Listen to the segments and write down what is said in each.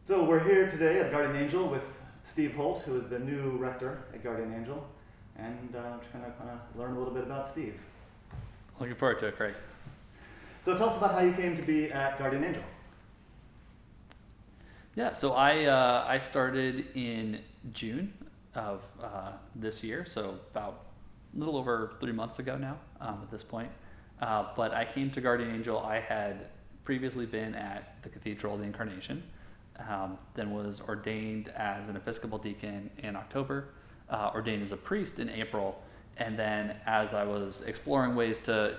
So we're here today at Guardian Angel with Steve Holt, who is the new rector at Guardian Angel, and just kind of learn a little bit about Steve. Looking forward to it, Craig. So tell us about how you came to be at Guardian Angel. Yeah, so I started in June of this year, so about a little over 3 months ago now at this point. But I came to Guardian Angel. I had previously been at the Cathedral of the Incarnation, then was ordained as an Episcopal deacon in October, ordained as a priest in April, and then as I was exploring ways to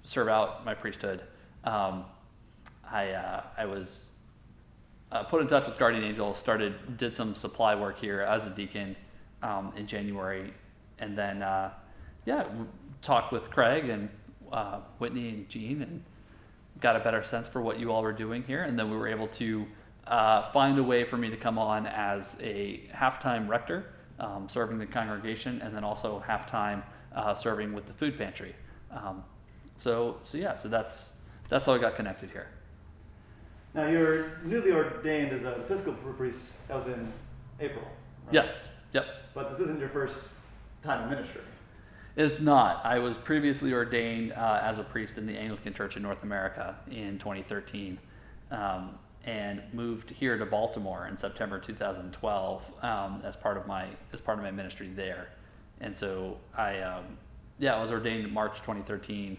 serve out my priesthood, I was put in touch with Guardian Angel, did some supply work here as a deacon in January, and then talked with Craig and Whitney and Jean and got a better sense for what you all were doing here, and then we were able to find a way for me to come on as a half-time rector, serving the congregation, and then also half-time serving with the food pantry. So that's how I got connected here. Now you're newly ordained as an Episcopal priest. That was in April, right? Yes. Yep. But this isn't your first time in ministry. It's not. I was previously ordained as a priest in the Anglican Church in North America in 2013, and moved here to Baltimore in September 2012 as part of my ministry there. And so I was ordained in March 2013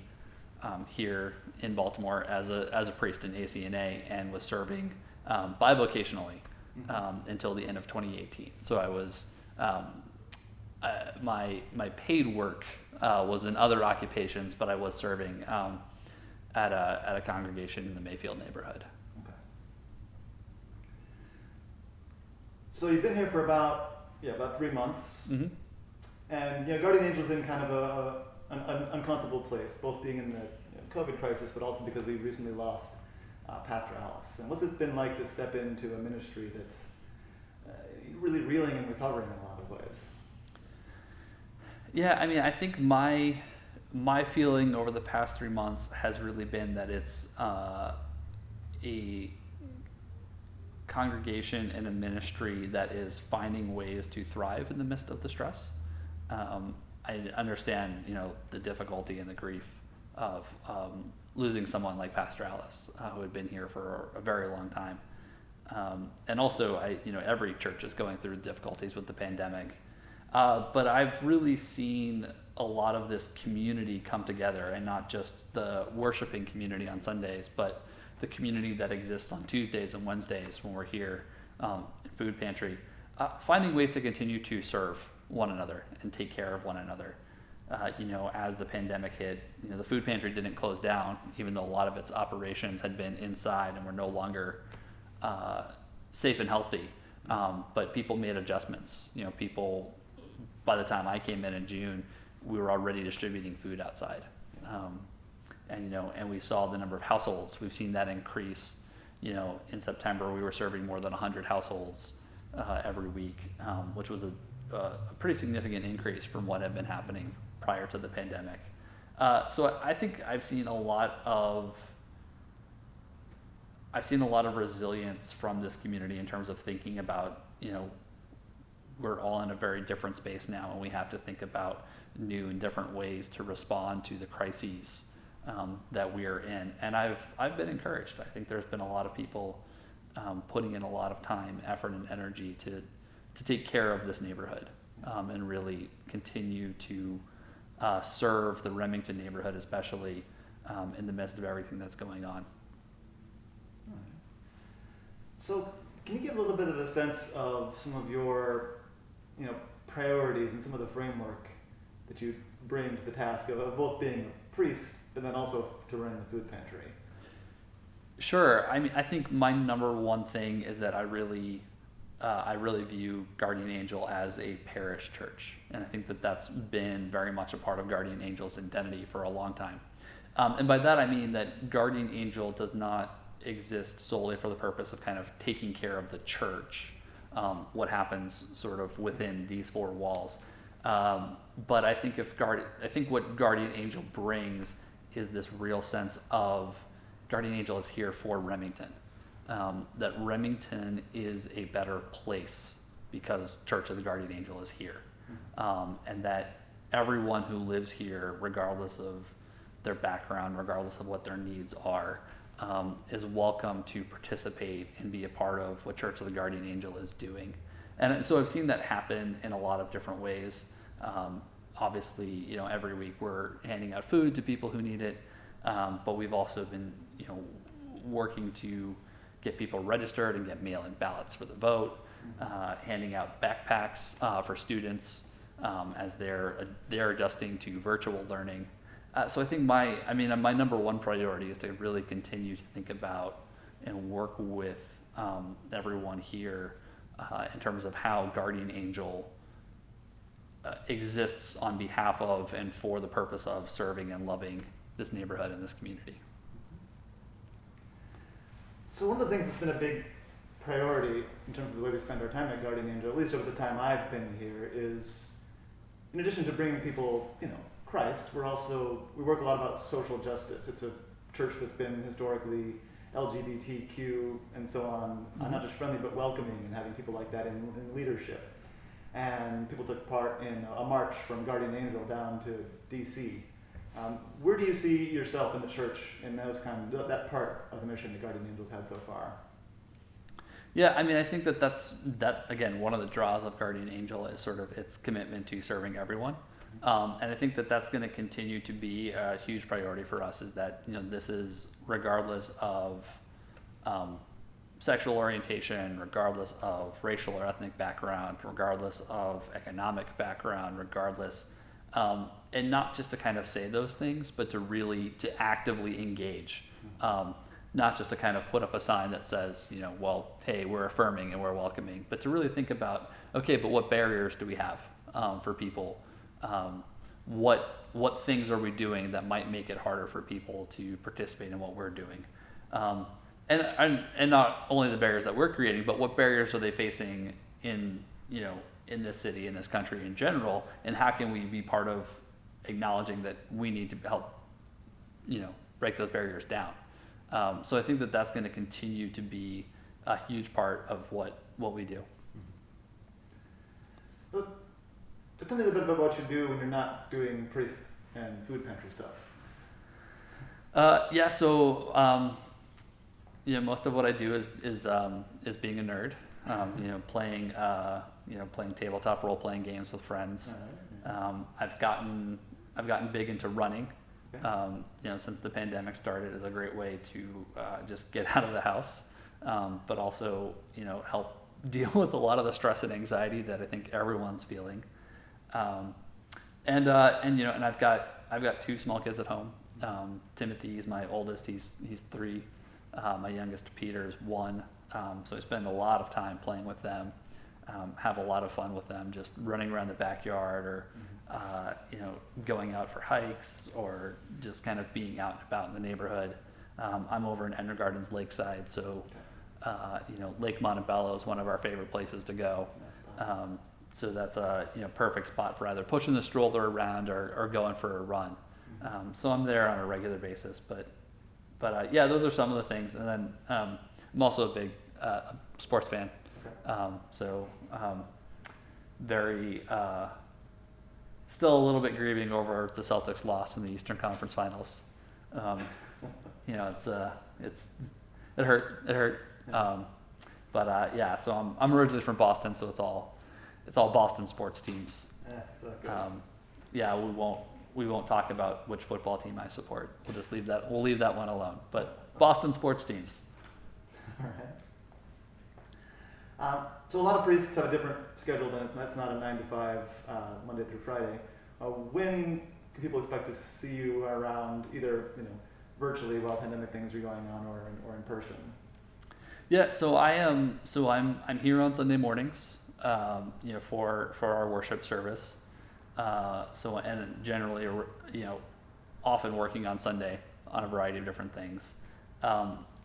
here in Baltimore as a priest in ACNA, and was serving bivocationally until the end of 2018. So I was my paid work was in other occupations, but I was serving at a congregation in the Mayfield neighborhood. Okay. So you've been here for about 3 months, Mm-hmm. and Guardian Angel's in kind of an uncomfortable place, both being in the COVID crisis, but also because we recently lost Pastor Alice. And what's it been like to step into a ministry that's really reeling and recovering in a lot of ways? Yeah, I mean, I think my feeling over the past 3 months has really been that it's a congregation and a ministry that is finding ways to thrive in the midst of the stress. I understand, the difficulty and the grief of losing someone like Pastor Alice, who had been here for a very long time, and also every church is going through difficulties with the pandemic. But I've really seen a lot of this community come together, and not just the worshiping community on Sundays, but the community that exists on Tuesdays and Wednesdays when we're here in food pantry, finding ways to continue to serve one another and take care of one another. As the pandemic hit, the food pantry didn't close down, even though a lot of its operations had been inside and were no longer safe and healthy. But people made adjustments. People, by the time I came in June, we were already distributing food outside. And we saw the number of households. We've seen that increase. In September, we were serving more than 100 households every week, which was a pretty significant increase from what had been happening prior to the pandemic. So I think I've seen a lot of resilience from this community in terms of thinking about, we're all in a very different space now, and we have to think about new and different ways to respond to the crises that we are in. And I've been encouraged. I think there's been a lot of people putting in a lot of time, effort, and energy to take care of this neighborhood, and really continue to serve the Remington neighborhood, especially in the midst of everything that's going on. So can you give a little bit of a sense of some of your priorities and some of the framework that you bring to the task of both being a priest, but then also to running the food pantry? Sure. I mean, I think my number one thing is that I really view Guardian Angel as a parish church, and I think that that's been very much a part of Guardian Angel's identity for a long time. And by that I mean that Guardian Angel does not exist solely for the purpose of kind of taking care of the church, what happens sort of within these four walls. But I think what Guardian Angel brings is this real sense of Guardian Angel is here for Remington. that Remington is a better place because Church of the Guardian Angel is here, and that everyone who lives here, regardless of their background, regardless of what their needs are, is welcome to participate and be a part of what Church of the Guardian Angel is doing. And so I've seen that happen in a lot of different ways. Obviously, you know, every week we're handing out food to people who need it, but we've also been, you know, working to get people registered and get mail-in ballots for the vote, handing out backpacks for students as they're adjusting to virtual learning. So I think my number one priority is to really continue to think about and work with everyone here in terms of how Guardian Angel exists on behalf of and for the purpose of serving and loving this neighborhood and this community. So one of the things that's been a big priority in terms of the way we spend our time at Guardian Angel, at least over the time I've been here, is in addition to bringing people, you know, Christ, we work a lot about social justice. It's a church that's been historically LGBTQ and so on, not just friendly but welcoming, and having people like that in leadership. And people took part in a march from Guardian Angel down to DC. Where do you see yourself in the church in that part of the mission that Guardian Angel's had so far? Yeah, I mean, I think that again, one of the draws of Guardian Angel is sort of its commitment to serving everyone. And I think that that's going to continue to be a huge priority for us, is that, you know, this is regardless of sexual orientation, regardless of racial or ethnic background, regardless of economic background, regardless, and not just to kind of say those things, but to actively engage. Not just to kind of put up a sign that says, you know, well, hey, we're affirming and we're welcoming, but to really think about, okay, but what barriers do we have for people? What things are we doing that might make it harder for people to participate in what we're doing? And not only the barriers that we're creating, but what barriers are they facing in this city, in this country in general, and how can we be part of acknowledging that we need to help, you know, break those barriers down. So I think that that's going to continue to be a huge part of what we do. So tell me a little bit about what you do when you're not doing priest and food pantry stuff. Most of what I do is being a nerd. Playing tabletop role-playing games with friends. I've gotten big into running. Okay. Since the pandemic started, is a great way to just get out of the house, but also, help deal with a lot of the stress and anxiety that I think everyone's feeling. And I've got two small kids at home. Timothy is my oldest. He's 3. My youngest, Peter, is 1. So I spend a lot of time playing with them. Have a lot of fun with them, just running around the backyard, or going out for hikes, or just kind of being out and about in the neighborhood. I'm over in Ender Gardens Lakeside, so Lake Montebello is one of our favorite places to go. So that's a perfect spot for either pushing the stroller around or going for a run. So I'm there on a regular basis, but those are some of the things. And then I'm also a big sports fan. Very still a little bit grieving over the Celtics loss in the Eastern Conference Finals. It hurt. So I'm originally from Boston, so it's all Boston sports teams. We won't talk about which football team I support. We'll just leave that one alone. But Boston sports teams. All right. So a lot of priests have a different schedule that's not a 9 to 5 Monday through Friday. When can people expect to see you around, either virtually while pandemic things are going on, or in person? Yeah, so I'm here on Sunday mornings, for our worship service. And generally, often working on Sunday on a variety of different things.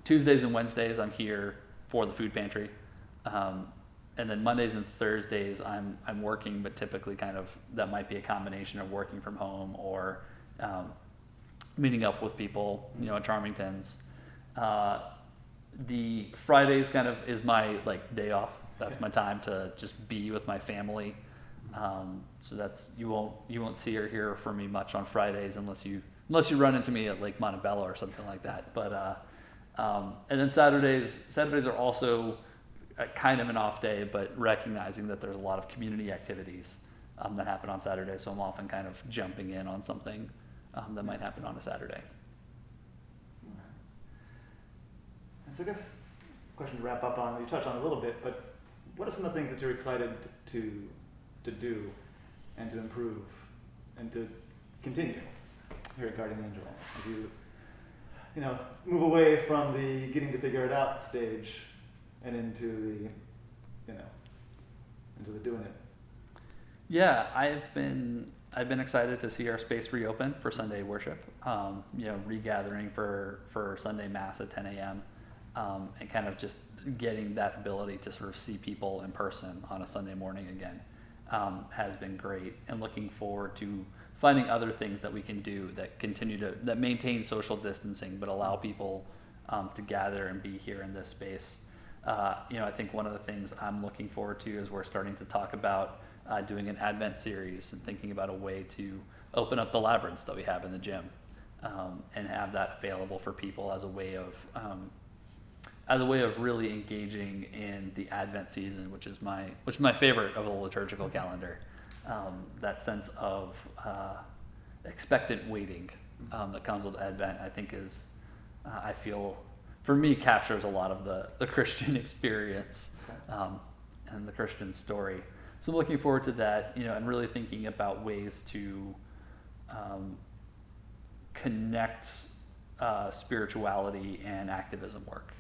Tuesdays and Wednesdays I'm here for the food pantry. And then Mondays and Thursdays I'm working, but typically that might be a combination of working from home or meeting up with people, at Charmington's. the Fridays kind of is my like day off. That's my time to just be with my family. So that's you won't see or hear from me much on Fridays unless you run into me at Lake Montebello or something like that. But and then Saturdays are also kind of an off day, but recognizing that there's a lot of community activities that happen on Saturday, so I'm often kind of jumping in on something that might happen on a Saturday. And so I guess question to wrap up on, you touched on a little bit, but what are some of the things that you're excited to do and to improve and to continue here at Guardian Angel as you move away from the getting to figure it out stage and into the doing it? Yeah, I've been excited to see our space reopen for Sunday worship. Regathering for Sunday Mass at 10 a.m. And kind of just getting that ability to sort of see people in person on a Sunday morning again has been great. And looking forward to finding other things that we can do that maintain social distancing but allow people to gather and be here in this space. I think one of the things I'm looking forward to is we're starting to talk about doing an Advent series and thinking about a way to open up the labyrinths that we have in the gym and have that available for people as a way of really engaging in the Advent season, which is my favorite of the liturgical calendar. That sense of expectant waiting that comes with Advent, I think I feel, for me, captures a lot of the Christian experience and the Christian story. So I'm looking forward to that, and really thinking about ways to connect spirituality and activism work.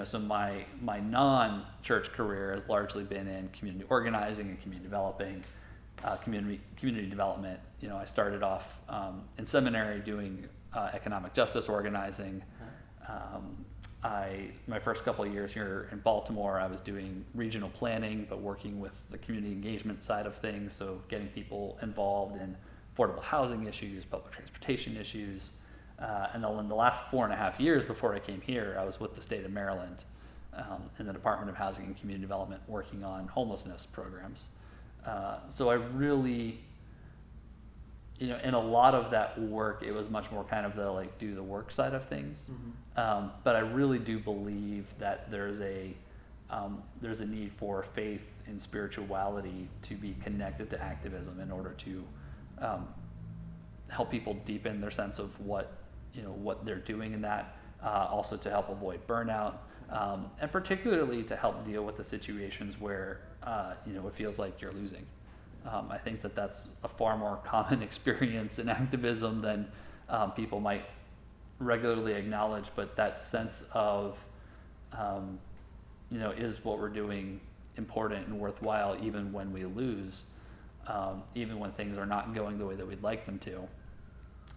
So my non-church career has largely been in community organizing and community development. I started off in seminary doing economic justice organizing. My first couple of years here in Baltimore, I was doing regional planning, but working with the community engagement side of things, so getting people involved in affordable housing issues, public transportation issues. And then in the last 4.5 years before I came here, I was with the state of Maryland in the Department of Housing and Community Development working on homelessness programs. So I really, in a lot of that work, it was much more kind of the do the work side of things. Mm-hmm. But I really do believe that there's a need for faith and spirituality to be connected to activism in order to help people deepen their sense of what they're doing in that, also to help avoid burnout, and particularly to help deal with the situations where it feels like you're losing. I think that's a far more common experience in activism than people might regularly acknowledge, but that sense of is what we're doing important and worthwhile even when we lose, even when things are not going the way that we'd like them to.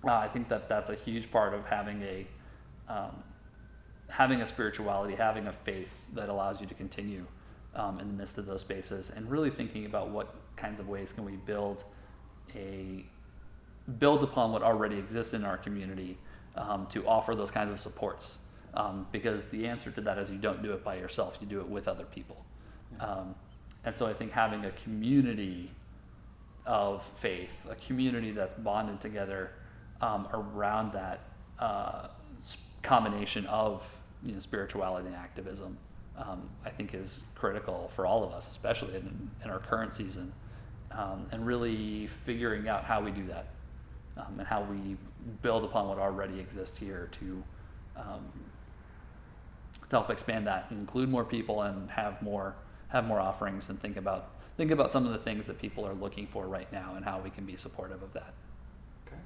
I think that's a huge part of having a spirituality, having a faith that allows you to continue in the midst of those spaces, and really thinking about what kinds of ways can we build upon what already exists in our community to offer those kinds of supports. Because the answer to that is you don't do it by yourself, you do it with other people. Yeah. And so I think having a community of faith, a community that's bonded together around that combination of spirituality and activism, I think is critical for all of us, especially in our current season, and really figuring out how we do that and how we build upon what already exists here to help expand that, include more people, and have more offerings, and think about some of the things that people are looking for right now and how we can be supportive of that. Okay.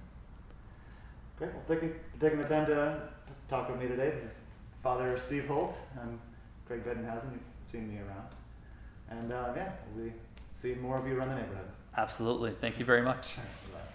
Great. Well, thank you for taking the time to talk with me today. This is Father Steve Holt. I'm Greg Bedenhausen. You've seen me around. And we'll be seeing more of you around the neighborhood. Absolutely. Thank you very much. All right. Bye.